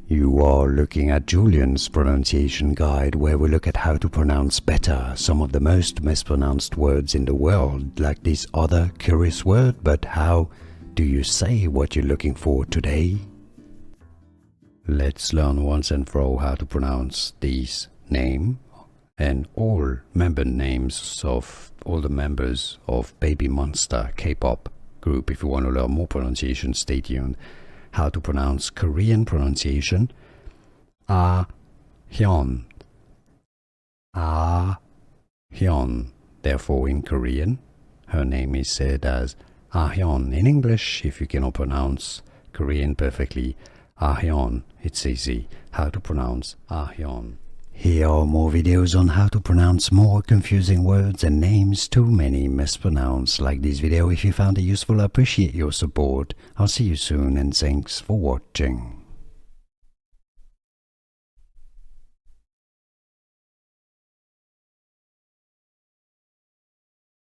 You are looking at Julian's pronunciation guide, where we look at how to pronounce better some of the most mispronounced words in the world, like this other curious word. But how do you say what you're looking for today? Let's learn once and for all how to pronounce these name and all member names of all the members of BABYMONSTER K-pop group. If you want to learn more pronunciation, stay tuned. How to pronounce Korean pronunciation: Ahyeon, Ahyeon. Therefore, in Korean, her name is said as Ahyeon. In English, if you cannot pronounce Korean perfectly, Ahyeon, it's easy. How to pronounce Ahyeon. Here are more videos on how to pronounce more confusing words and names too many mispronounced. Like this video if you found it useful. I appreciate your support. I'll see you soon and thanks for watching.